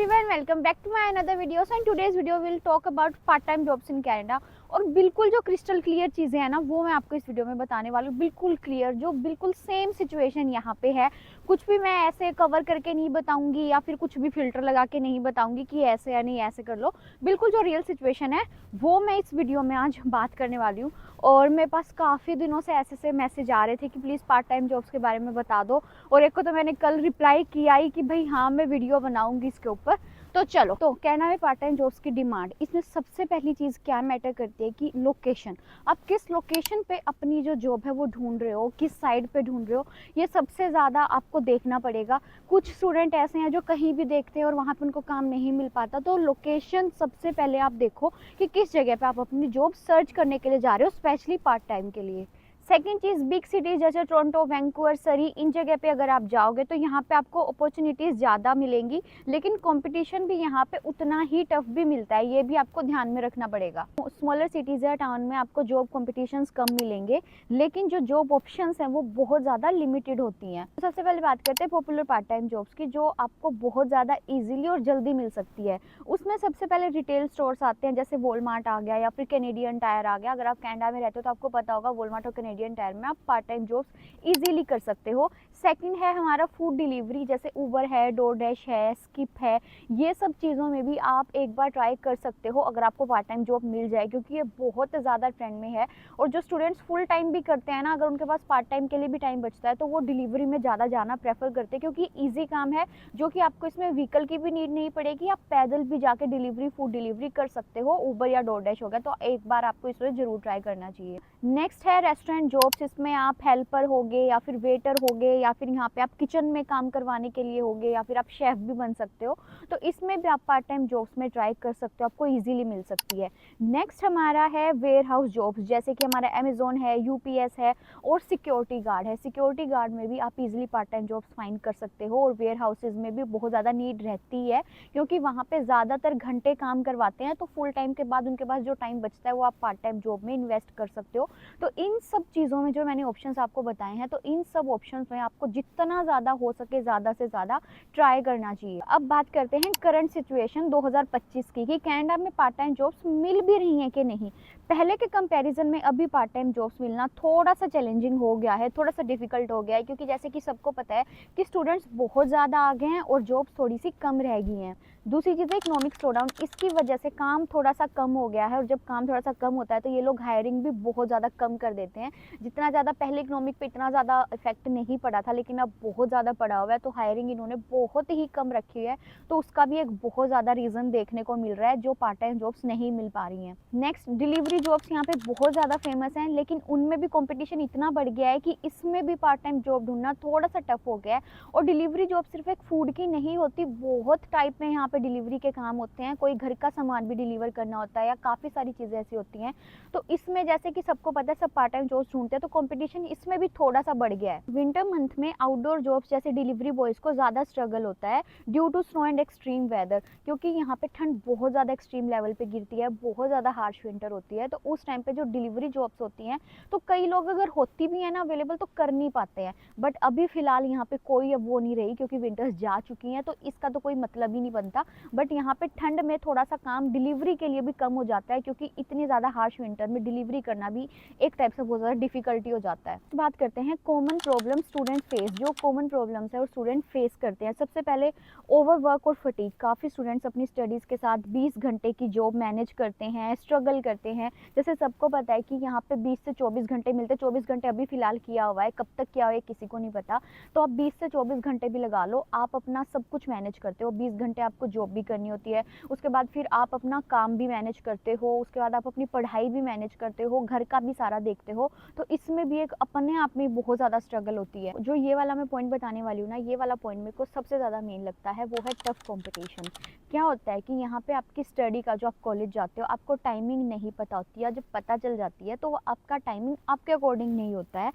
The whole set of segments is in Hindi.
everyone, welcome back to my another video. So in today's video we'll talk about part time jobs in Canada. और बिल्कुल जो क्रिस्टल क्लियर चीज़ें हैं ना वो मैं आपको इस वीडियो में बताने वाली हूँ, बिल्कुल क्लियर, जो बिल्कुल सेम सिचुएशन यहाँ पे है। कुछ भी मैं ऐसे कवर करके नहीं बताऊंगी या फिर कुछ भी फिल्टर लगा के नहीं बताऊंगी कि ऐसे या नहीं ऐसे कर लो। बिल्कुल जो रियल सिचुएशन है वो मैं इस वीडियो में आज बात करने वाली हूँ। और मेरे पास काफ़ी दिनों से ऐसे मैसेज आ रहे थे कि प्लीज़ पार्ट टाइम जॉब्स के बारे में बता दो, और एक को तो मैंने कल रिप्लाई किया ही कि भाई हाँ मैं वीडियो बनाऊंगी इसके ऊपर। तो चलो, तो कहना है पार्ट टाइम जॉब्स की डिमांड, इसमें सबसे पहली चीज़ क्या मैटर करती है कि लोकेशन। आप किस लोकेशन पे अपनी जो जॉब है वो ढूंढ रहे हो, किस साइड पे ढूंढ रहे हो, ये सबसे ज़्यादा आपको देखना पड़ेगा। कुछ स्टूडेंट ऐसे हैं जो कहीं भी देखते हैं और वहाँ पे उनको काम नहीं मिल पाता, तो लोकेशन सबसे पहले आप देखो कि किस जगह पे आप अपनी जॉब सर्च करने के लिए जा रहे हो, स्पेशली पार्ट टाइम के लिए। सेकेंड चीज़, बिग सिटीज़ जैसे टोरंटो, वैंकूवर, सरी, इन जगह पे अगर आप जाओगे तो यहाँ पे आपको अपॉर्चुनिटीज़ ज़्यादा मिलेंगी, लेकिन कंपटीशन भी यहाँ पे उतना ही टफ भी मिलता है, ये भी आपको ध्यान में रखना पड़ेगा। स्मॉलर सिटीज़ या टाउन में आपको जॉब कॉम्पिटिशन्स कम मिलेंगे, लेकिन जो जॉब ऑप्शंस हैं वो बहुत ज़्यादा लिमिटेड होती हैं। तो सबसे पहले बात करते हैं पॉपुलर पार्ट टाइम जॉब्स की, जो आपको बहुत ज़्यादा ईजिली और जल्दी मिल सकती है। उसमें सबसे पहले रिटेल स्टोर्स आते हैं, जैसे वॉलमार्ट आ गया या फिर कैनेडियन टायर आ गया। अगर आप कनाडा में रहते हो तो आपको पता होगा वॉलमार्ट और कैनेडियन टायर में आप पार्ट टाइम जॉब्स इजीली कर सकते हो। सेकंड है हमारा फूड डिलीवरी, जैसे उबर है, डोरडैश है, स्किप है, ये सब चीज़ों में भी आप एक बार ट्राई कर सकते हो अगर आपको पार्ट टाइम जॉब मिल जाए, क्योंकि ये बहुत ज़्यादा ट्रेंड में है। और जो स्टूडेंट्स फुल टाइम भी करते हैं ना, अगर उनके पास पार्ट टाइम के लिए भी टाइम बचता है तो वो डिलीवरी में ज़्यादा जाना प्रेफर करते हैं, क्योंकि ईजी काम है, जो कि आपको इसमें व्हीकल की भी नीड नहीं पड़ेगी। आप पैदल भी जाके डिलीवरी, फूड डिलीवरी कर सकते हो। उबर या डोरडैश हो गया, तो एक बार आपको इसमें ज़रूर ट्राई करना चाहिए। नेक्स्ट है रेस्टोरेंट जॉब्स, इसमें आप हेल्पर होगे या फिर वेटर होगे या फिर यहाँ पे आप किचन में काम करवाने के लिए होगे या फिर आप शेफ भी बन सकते हो, तो इसमें भी आप पार्ट टाइम जॉब्स में ट्राई कर सकते हो, आपको इजीली मिल सकती है। नेक्स्ट हमारा है वेयर हाउस जॉब्स, जैसे कि हमारा अमेजोन है, यूपीएस है और सिक्योरिटी गार्ड है। सिक्योरिटी गार्ड में भी आप easily part time jobs find कर सकते हो, और वेयर हाउसेज में भी बहुत ज़्यादा नीड रहती है, क्योंकि वहाँ पे ज़्यादातर घंटे काम करवाते हैं, तो फुल टाइम के बाद उनके पास जो टाइम बचता है वो आप पार्ट टाइम जॉब में इन्वेस्ट कर सकते हो। तो इन सब चीज़ों में जो मैंने ऑप्शंस आपको बताए हैं, तो इन सब ऑप्शंस में आपको जितना ज़्यादा हो सके ज़्यादा से ज़्यादा ट्राई करना चाहिए। अब बात करते हैं करंट सिचुएशन 2025 की, कि कनाडा में पार्ट टाइम जॉब्स मिल भी रही हैं कि नहीं। पहले के कंपैरिजन में अभी पार्ट टाइम जॉब्स मिलना थोड़ा सा चैलेंजिंग हो गया है, थोड़ा सा डिफिकल्ट हो गया है, क्योंकि जैसे कि सबको पता है कि स्टूडेंट्स बहुत ज़्यादा आ गए हैं और जॉब्स थोड़ी सी कम रह गई हैं। दूसरी चीज़ है इकोनॉमिक स्लोडाउन, इसकी वजह से काम थोड़ा सा कम हो गया है, और जब काम थोड़ा सा कम होता है तो ये लोग हायरिंग भी बहुत ज़्यादा कम कर देते हैं। जितना ज़्यादा पहले इकोनॉमिक पे इतना ज़्यादा इफेक्ट नहीं पड़ा था, लेकिन अब बहुत ज़्यादा पड़ा हुआ है, तो हायरिंग इन्होंने बहुत ही कम रखी है। तो उसका भी एक बहुत ज़्यादा रीज़न देखने को मिल रहा है, जो पार्ट टाइम जॉब्स नहीं मिल पा रही हैं। नेक्स्ट, डिलीवरी जॉब्स यहाँ पे बहुत ज़्यादा फेमस हैं, लेकिन उनमें भी कॉम्पिटिशन इतना बढ़ गया है कि इसमें भी पार्ट टाइम जॉब ढूंढना थोड़ा सा टफ हो गया है। और डिलीवरी जॉब सिर्फ एक फूड की नहीं होती, बहुत टाइप में यहाँ पे डिलीवरी के काम होते हैं। कोई घर का सामान भी डिलीवर करना होता है, या काफ़ी सारी चीज़ें ऐसी होती हैं। तो इसमें जैसे कि सबको पता है सब पार्ट टाइम जॉब्स ढूंढते हैं, तो कंपटीशन इसमें भी थोड़ा सा बढ़ गया है। विंटर मंथ में आउटडोर जॉब्स जैसे डिलीवरी बॉयज़ को ज़्यादा स्ट्रगल होता है, due to snow and extreme weather, क्योंकि यहाँ पे ठंड बहुत ज़्यादा एक्सट्रीम लेवल पे गिरती है, बहुत ज़्यादा हार्श विंटर होती है। तो उस टाइम पे जो डिलीवरी जॉब्स होती हैं, तो कई लोग अगर होती भी है ना अवेलेबल, तो कर नहीं पाते हैं। बट अभी फ़िलहाल यहाँ पे कोई अब वो नहीं रही, क्योंकि विंटर्स जा चुकी हैं, तो इसका तो कोई मतलब ही नहीं बनता। बट यहाँ पे ठंड में थोड़ा सा काम डिलीवरी के लिए भी कम हो जाता है, क्योंकि इतनी ज़्यादा हार्श विंटर में डिलीवरी करना भी एक टाइप से बहुत ज़्यादा डिफिकल्टी हो जाता है। तो बात करते हैं कॉमन प्रॉब्लम स्टूडेंट फेस, जो कॉमन प्रॉब्लम्स है और स्टूडेंट फेस करते हैं। सबसे पहले ओवरवर्क और फटीग, काफ़ी स्टूडेंट्स अपनी स्टडीज़ के साथ 20 घंटे की जॉब मैनेज करते हैं, स्ट्रगल करते हैं। जैसे सबको पता है कि यहाँ पे 20 से 24 घंटे मिलते हैं, 24 घंटे अभी फ़िलहाल किया हुआ है, कब तक किया हुआ है किसी को नहीं पता। तो आप 20 से 24 घंटे भी लगा लो, आप अपना सब कुछ मैनेज करते हो। 20 घंटे आपको जॉब भी करनी होती है, उसके बाद फिर आप अपना काम भी मैनेज करते हो, उसके बाद आप अपनी पढ़ाई भी मैनेज करते हो, घर का भी सारा देखते हो। तो इसमें भी एक अपने आप में बहुत ज़्यादा स्ट्रगल होती है। जो ये वाला मैं पॉइंट बताने वाली हूँ ना, ये वाला पॉइंट मेरे को सबसे ज़्यादा मेन लगता है, वो है टफ कंपटीशन। क्या होता है कि यहाँ पे आपकी स्टडी का, जो आप कॉलेज जाते हो, आपको टाइमिंग नहीं पता होती है। जब पता चल जाती है तो वो आपका टाइमिंग आपके अकॉर्डिंग नहीं होता है।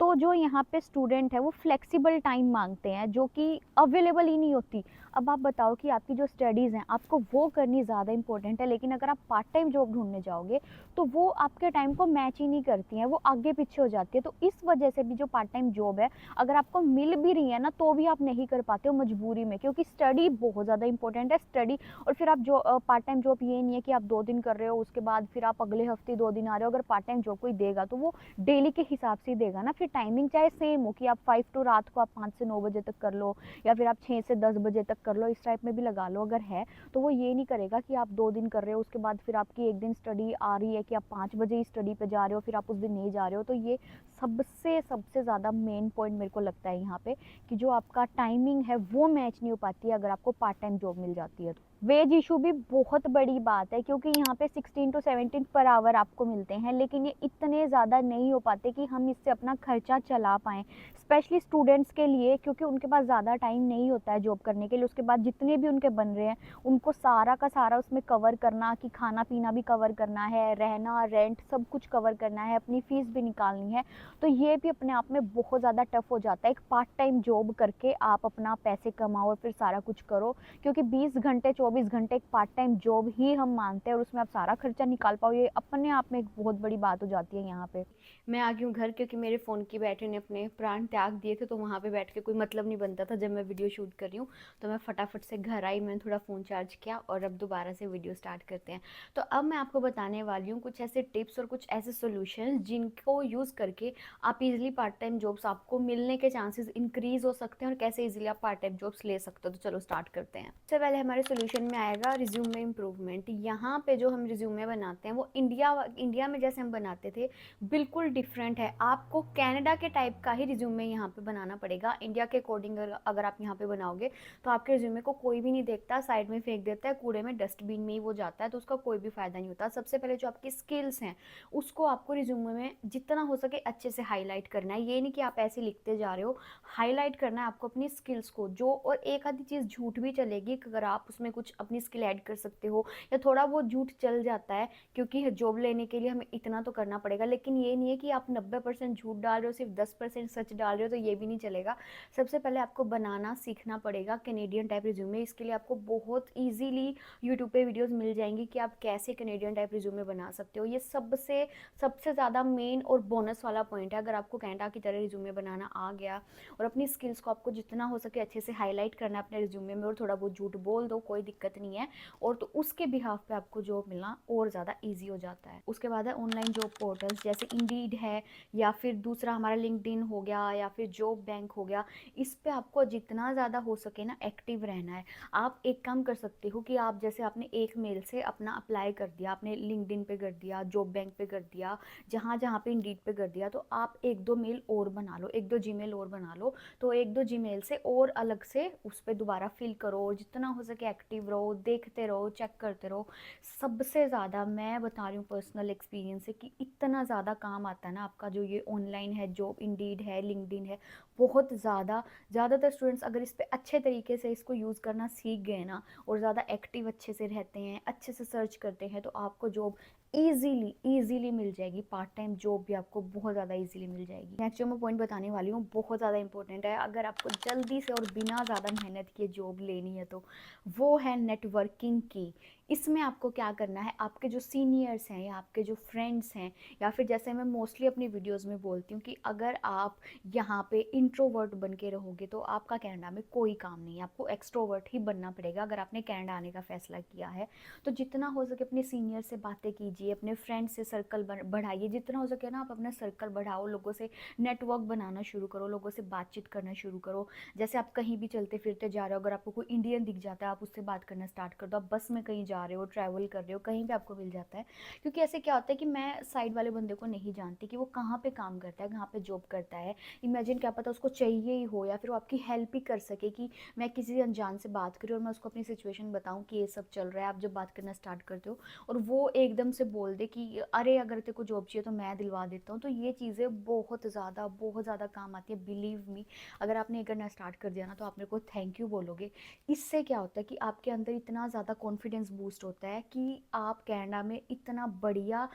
तो जो यहाँ पे स्टूडेंट है वो फ्लेक्सिबल टाइम मांगते हैं, जो कि अवेलेबल ही नहीं होती। अब आप बताओ कि आपकी जो स्टडीज़ हैं आपको वो करनी ज़्यादा इंपॉर्टेंट है, लेकिन अगर आप पार्ट टाइम जॉब ढूंढने जाओगे तो वो आपके टाइम को मैच ही नहीं करती हैं, वो आगे पीछे हो जाती है। तो इस वजह से भी जो पार्ट टाइम जॉब है अगर आपको मिल भी रही है ना तो भी आप नहीं कर पाते हो मजबूरी में, क्योंकि स्टडी बहुत ज़्यादा इंपॉर्टेंट है। स्टडी और फिर आप जो पार्ट टाइम जॉब ये नहीं है कि आप 2 दिन कर रहे हो उसके बाद फिर आप अगले हफ्ते 2 दिन आ रहे हो। अगर पार्ट टाइम जॉब कोई देगा तो वो डेली के हिसाब से ही देगा ना। फिर टाइमिंग चाहे सेम हो कि आप 5 टू रात को आप 5 से 9 बजे तक कर लो या फिर आप 6 से 10 बजे तक कर लो, इस टाइप में भी लगा लो अगर है। तो वो ये नहीं करेगा कि आप 2 दिन कर रहे हो उसके बाद फिर आपकी एक दिन स्टडी आ रही है कि आप 5 बजे ही स्टडी पे जा रहे हो, फिर आप उस दिन नहीं जा रहे हो। तो ये सबसे सबसे ज़्यादा मेन पॉइंट मेरे को लगता है यहाँ पे कि जो आपका टाइमिंग है वो मैच नहीं हो पाती है अगर आपको पार्ट टाइम जॉब मिल जाती है तो। वेज इशू भी बहुत बड़ी बात है, क्योंकि यहाँ पे 16 टू 17 पर आवर आपको मिलते हैं, लेकिन ये इतने ज़्यादा नहीं हो पाते कि हम इससे अपना खर्चा चला पाएँ। स्पेशली स्टूडेंट्स के लिए, क्योंकि उनके पास ज़्यादा टाइम नहीं होता है जॉब करने के लिए। उसके बाद जितने भी उनके बन रहे हैं उनको सारा का सारा उसमें कवर करना, कि खाना पीना भी कवर करना है, रहना, रेंट सब कुछ कवर करना है, अपनी फ़ीस भी निकालनी है। तो ये भी अपने आप में बहुत ज़्यादा टफ हो जाता है। एक पार्ट टाइम जॉब करके आप अपना पैसे कमाओ और फिर सारा कुछ करो, क्योंकि 20 घंटे 24 घंटे एक पार्ट टाइम जॉब ही हम मानते हैं और उसमें आप सारा खर्चा निकाल पाओ, ये अपने आप में एक बहुत बड़ी बात हो जाती है यहाँ पे। मैं आ गई हूँ घर, क्योंकि मेरे फ़ोन की बैटरी ने अपने प्राण त्याग दिए थे, तो वहाँ पे बैठ के कोई मतलब नहीं बनता था जब मैं वीडियो शूट कर रही हूँ। तो मैं फटाफट से घर आई, मैंने थोड़ा फ़ोन चार्ज किया और अब दोबारा से वीडियो स्टार्ट करते हैं। तो अब मैं आपको बताने वाली हूँ कुछ ऐसे टिप्स और कुछ ऐसे सोल्यूशन जिनको यूज़ करके आप इजीली पार्ट टाइम जॉब्स आपको मिलने के चांसेस इंक्रीज़ हो सकते हैं और कैसे इजीली आप पार्ट टाइम जॉब्स ले सकते हो। तो चलो स्टार्ट करते हैं। सबसे पहले हमारे सोल्यूशन में आएगा रिज्यूमे इम्प्रूवमेंट। यहाँ पे जो हम रिज्यूमे बनाते हैं वो इंडिया में जैसे हम बनाते थे बिल्कुल डिफरेंट है। आपको कनाडा के टाइप का ही रिज्यूमे यहाँ पे बनाना पड़ेगा। इंडिया के अकॉर्डिंग अगर आप यहाँ पे बनाओगे तो आपके रिज्यूमे को कोई भी नहीं देखता, साइड में फेंक देता है, कूड़े में डस्टबिन में ही वो जाता है, तो उसका कोई भी फ़ायदा नहीं होता। सबसे पहले जो आपकी स्किल्स हैं उसको आपको रिज्यूमे में जितना हो सके अच्छे से हाईलाइट करना है। ये नहीं कि आप ऐसे लिखते जा रहे हो, हाईलाइट करना है आपको अपनी स्किल्स को। जो और एक आधी चीज़ झूठ भी चलेगी अगर आप उसमें कुछ अपनी स्किल ऐड कर सकते हो, या थोड़ा बहुत झूठ चल जाता है क्योंकि जॉब लेने के लिए हमें इतना तो करना पड़ेगा। लेकिन ये नहीं है कि आप 90% झूठ डाल रहे हो, सिर्फ 10% सच डाल रहे हो, तो ये भी नहीं चलेगा। सबसे पहले आपको बनाना सीखना पड़ेगा कैनेडियन टाइप रिज्यूमे। इसके लिए आपको बहुत ईजीली यूट्यूब पे वीडियोस मिल जाएंगी कि आप कैसे कैनेडियन टाइप रिज्यूमे बना सकते हो। ये सबसे सबसे ज़्यादा मेन और बोनस वाला पॉइंट है। अगर आपको कनाडा की तरह रिज्यूमे बनाना आ गया और अपनी स्किल्स को आपको जितना हो सके अच्छे से हाईलाइट करना है अपने रिज्यूमे में, और थोड़ा बहुत झूठ बोल दो, कोई दिक्कत नहीं है, और तो उसके बिहाफ पे आपको जॉब मिलना और ज़्यादा ईजी हो जाता है। उसके बाद है ऑनलाइन जॉब पोर्टल्स जैसे इंडीड है, या फिर दूसरा हमारा लिंक्डइन हो गया, या फिर जॉब बैंक हो गया। इस पे आपको जितना ज़्यादा हो सके ना एक्टिव रहना है। आप एक काम कर सकते हो कि आप जैसे आपने एक मेल से अपना अप्लाई कर दिया, आपने लिंक्डइन पे कर दिया, जॉब बैंक पे कर दिया, जहाँ जहाँ पे इंडीड पे कर दिया, तो आप एक दो मेल और बना लो, एक दो जीमेल और बना लो। तो एक दो जीमेल से और अलग से उस पर दोबारा फिल करो, और जितना हो सके एक्टिव रहो, देखते रहो, चेक करते रहो। सबसे ज़्यादा मैं बता रही हूँ पर्सनल एक्सपीरियंस से कि इतना ज़्यादा काम आता है ना आपका जो ये ऑनलाइन है, जॉब इंडीड है, लिंक्डइन है, बहुत ज़्यादा। ज़्यादातर स्टूडेंट्स अगर इस पर अच्छे तरीके से इसको यूज़ करना सीख गए ना, और ज़्यादा एक्टिव अच्छे से रहते हैं, अच्छे से सर्च करते हैं, तो आपको जॉब ईजीली मिल जाएगी। पार्ट टाइम जॉब भी आपको बहुत ज़्यादा ईजिली मिल जाएगी। नेक्स्ट जो मैं पॉइंट बताने वाली हूँ बहुत ज़्यादा इंपॉर्टेंट है, अगर आपको जल्दी से और बिना ज़्यादा मेहनत किए जॉब लेनी है तो वो है नेटवर्किंग की। इसमें आपको क्या करना है, आपके जो सीनियर्स हैं या आपके जो फ्रेंड्स हैं, या फिर जैसे मैं मोस्टली अपनी वीडियोस में बोलती हूँ कि अगर आप यहाँ पे इंट्रोवर्ट बन के रहोगे तो आपका कनाडा में कोई काम नहीं है, आपको एक्सट्रोवर्ट ही बनना पड़ेगा अगर आपने कनाडा आने का फैसला किया है। तो जितना हो सके अपने सीनियर से बातें कीजिए, अपने फ्रेंड से सर्कल बढ़ाइए, जितना हो सके ना आप अपना सर्कल बढ़ाओ, लोगों से नेटवर्क बनाना शुरू करो, लोगों से बातचीत करना शुरू करो। जैसे आप कहीं भी चलते फिरते जा रहे हो, अगर आपको कोई इंडियन दिख जाता है आप उससे बात करना स्टार्ट कर दो। आप बस में कहीं जा रहे हो, ट्रैवल कर रहे हो, कहीं भी आपको मिल जाता है। क्योंकि ऐसे क्या होता है कि मैं साइड वाले बंदे को नहीं जानती कि वो कहाँ पे काम करता है, कहाँ पे जॉब करता है। इमेजिन क्या पता उसको चाहिए ही हो, या फिर वो आपकी हेल्प ही कर सके कि मैं किसी अनजान से बात करूँ और मैं उसको अपनी सिचुएशन बताऊँ कि ये सब चल रहा है। आप जब बात करना स्टार्ट करते हो और वो एकदम से बोल दे कि अरे अगर तेरे को जॉब चाहिए तो मैं दिलवा देता हूँ, तो ये चीज़ें बहुत ज़्यादा काम आती है। बिलीव मी, अगर आपने ये करना स्टार्ट कर दिया ना तो आप मेरे को थैंक यू बोलोगे। इससे क्या होता है कि आपके अंदर इतना ज़्यादा कॉन्फिडेंस बूस्ट होता है कि आप कनाडा में इतना बढ़िया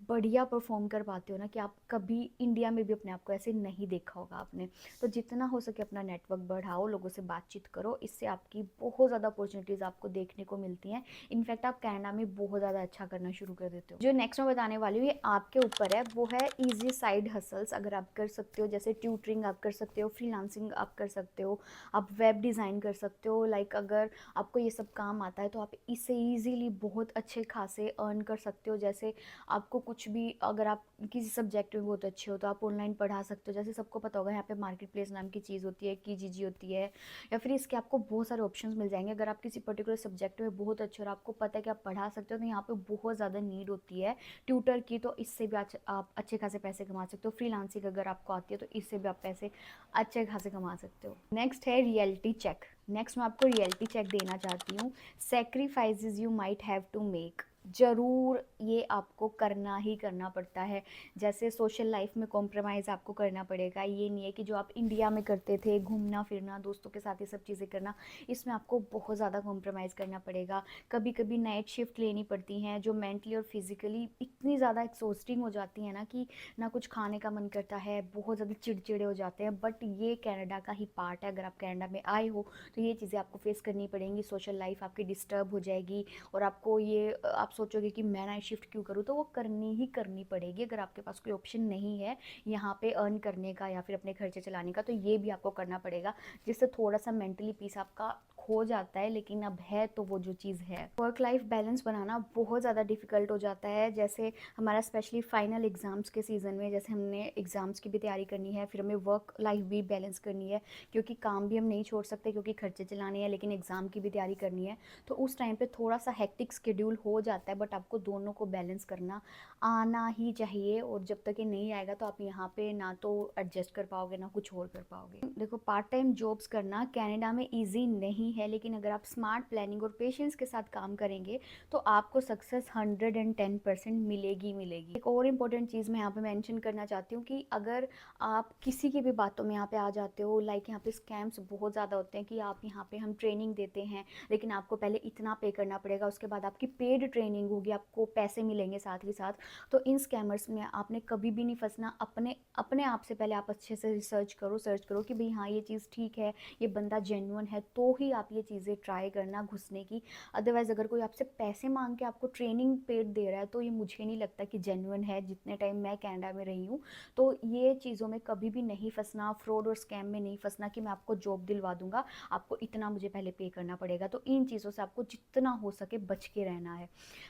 बढ़िया परफॉर्म कर पाते हो ना कि आप कभी इंडिया में भी अपने आप को ऐसे नहीं देखा होगा आपने। तो जितना हो सके अपना नेटवर्क बढ़ाओ, लोगों से बातचीत करो, इससे आपकी बहुत ज़्यादा अपॉर्चुनिटीज़ आपको देखने को मिलती हैं। इनफैक्ट आप कनाडा में बहुत ज़्यादा अच्छा करना शुरू कर देते हो। जो नेक्स्ट मैं बताने वाली हूँ ये आपके ऊपर है, वो है ईजी साइड हसल्स। अगर आप कर सकते हो, जैसे ट्यूटरिंग आप कर सकते हो, फ्रीलांसिंग आप कर सकते हो, आप वेब डिज़ाइन कर सकते हो। लाइक अगर आपको ये सब काम आता है तो आप इससे ईजीली बहुत अच्छे खासे अर्न कर सकते हो। जैसे आपको कुछ भी, अगर आप किसी सब्जेक्ट में बहुत अच्छे हो तो आप ऑनलाइन पढ़ा सकते हो। जैसे सबको पता होगा यहाँ पे मार्केट प्लेस नाम की चीज़ होती है, कीजीजी होती है, या फिर इसके आपको बहुत सारे ऑप्शंस मिल जाएंगे। अगर आप किसी पर्टिकुलर सब्जेक्ट में बहुत अच्छे और आपको पता है कि आप पढ़ा सकते हो तो यहाँ पे बहुत ज़्यादा नीड होती है ट्यूटर की, तो इससे भी आप अच्छे खासे पैसे कमा सकते हो। फ्रीलांसिंग अगर आपको आती है तो इससे भी आप पैसे अच्छे खासे कमा सकते हो। नेक्स्ट है रियलिटी चेक। नेक्स्ट मैं आपको रियलिटी चेक देना चाहती हूँ। Sacrifices you might have to make. ज़रूर ये आपको करना ही करना पड़ता है। जैसे सोशल लाइफ में कॉम्प्रोमाइज़ आपको करना पड़ेगा। ये नहीं है कि जो आप इंडिया में करते थे, घूमना फिरना, दोस्तों के साथ ये सब चीज़ें करना, इसमें आपको बहुत ज़्यादा कॉम्प्रोमाइज़ करना पड़ेगा। कभी कभी नाइट शिफ्ट लेनी पड़ती हैं जो मेंटली और फिजिकली इतनी ज़्यादा एक्सॉस्टिंग हो जाती है ना कि ना कुछ खाने का मन करता है, बहुत ज़्यादा चिड़चिड़े हो जाते हैं। बट ये कनाडा का ही पार्ट है। अगर आप कनाडा में आए हो तो ये चीज़ें आपको फेस करनी पड़ेंगी। सोशल लाइफ आपकी डिस्टर्ब हो जाएगी और आपको ये आप सोचोगे कि मैं नाइट शिफ्ट क्यों करूँ, तो वो करनी ही करनी पड़ेगी। अगर आपके पास कोई ऑप्शन नहीं है यहाँ पे अर्न करने का या फिर अपने खर्चे चलाने का, तो ये भी आपको करना पड़ेगा, जिससे थोड़ा सा मेंटली पीस आपका खो जाता है। लेकिन अब है तो वो जो चीज़ है। वर्क लाइफ बैलेंस बनाना बहुत ज़्यादा डिफिकल्ट हो जाता है। जैसे हमारा स्पेशली फाइनल एग्ज़ाम्स के सीज़न में, जैसे हमने एग्ज़ाम्स की भी तैयारी करनी है, फिर हमें वर्क लाइफ भी बैलेंस करनी है, क्योंकि काम भी हम नहीं छोड़ सकते क्योंकि खर्चे चलाने हैं, लेकिन एग्ज़ाम की भी तैयारी करनी है। तो उस टाइम पे थोड़ा सा हेक्टिक शेड्यूल हो जाता है, बट आपको दोनों को बैलेंस करना आना ही चाहिए। और जब तक ये नहीं आएगा तो आप यहाँ पे ना तो एडजस्ट कर पाओगे ना कुछ और कर पाओगे। देखो, पार्ट टाइम जॉब्स करना कनाडा में ईजी नहीं है, लेकिन अगर आप स्मार्ट प्लानिंग और पेशेंस के साथ काम करेंगे तो आपको सक्सेस 110% मिलेगी मिलेगी। एक और इम्पोर्टेंट चीज़ मैं यहाँ पे मेंशन करना चाहती हूँ कि अगर आप किसी की भी बातों में यहाँ पे आ जाते हो, लाइक यहाँ पे स्कैम्स बहुत ज़्यादा होते हैं कि आप यहाँ पे हम ट्रेनिंग देते हैं लेकिन आपको पहले इतना पे करना पड़ेगा, उसके बाद आपकी पेड ट्रेनिंग होगी, आपको पैसे मिलेंगे साथ ही साथ। तो इन स्कैमर्स में आपने कभी भी नहीं फंसना। अपने अपने आप से पहले आप अच्छे से रिसर्च करो कि भाई हाँ ये चीज़ ठीक है, ये बंदा जेन्युइन है, तो ही आप ये चीज़ें ट्राई करना घुसने की। अदरवाइज़ अगर कोई आपसे पैसे मांग के आपको ट्रेनिंग पेड दे रहा है तो ये मुझे नहीं लगता कि जेन्युइन है। जितने टाइम मैं कनाडा में रही हूँ तो ये चीज़ों में कभी भी नहीं फंसना, फ्रॉड और स्कैम में नहीं फंसना कि मैं आपको जॉब दिलवा दूंगा, आपको इतना मुझे पहले पे करना पड़ेगा। तो इन चीज़ों से आपको जितना हो सके बच के रहना है।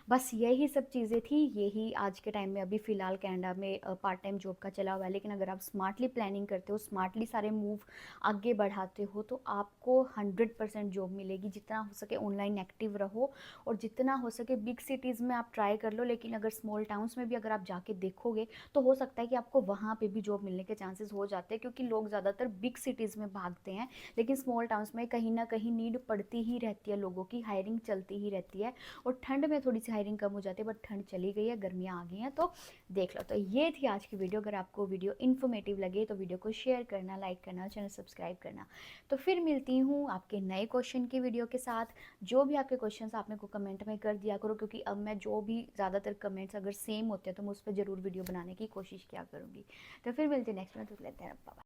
बस यही सब चीज़ें थी, यही आज के टाइम में अभी फ़िलहाल कनाडा में पार्ट टाइम जॉब का चला हुआ है। लेकिन अगर आप स्मार्टली प्लानिंग करते हो, स्मार्टली सारे मूव आगे बढ़ाते हो तो आपको 100% जॉब मिलेगी। जितना हो सके ऑनलाइन एक्टिव रहो और जितना हो सके बिग सिटीज़ में आप ट्राई कर लो। लेकिन अगर स्मॉल टाउन्स में भी अगर आप जाके देखोगे तो हो सकता है कि आपको वहाँ पे भी जॉब मिलने के चांसेस हो जाते हैं, क्योंकि लोग ज़्यादातर बिग सिटीज़ में भागते हैं। लेकिन स्मॉल टाउन्स में कहीं ना कहीं नीड पड़ती ही रहती है, लोगों की हायरिंग चलती ही रहती है। और ठंड में थोड़ी सी हायरिंग कम हो जाती है, बट ठंड चली गई है, गर्मियाँ आ गई हैं, तो देख लो। तो ये थी आज की वीडियो। अगर आपको वीडियो इन्फॉर्मेटिव लगे तो वीडियो को शेयर करना, लाइक करना, चैनल सब्सक्राइब करना। तो फिर मिलती हूँ आपके नए क्वेश्चन की वीडियो के साथ। जो भी आपके क्वेश्चन आप मेरे को कमेंट में कर दिया करो, क्योंकि अब मैं जो भी ज़्यादातर कमेंट्स अगर सेम होते हैं तो मैं उस पर ज़रूर वीडियो बनाने की कोशिश किया करूँगी। तो फिर मिलते हैं नेक्स्ट में। तो लेते हैं, बाय।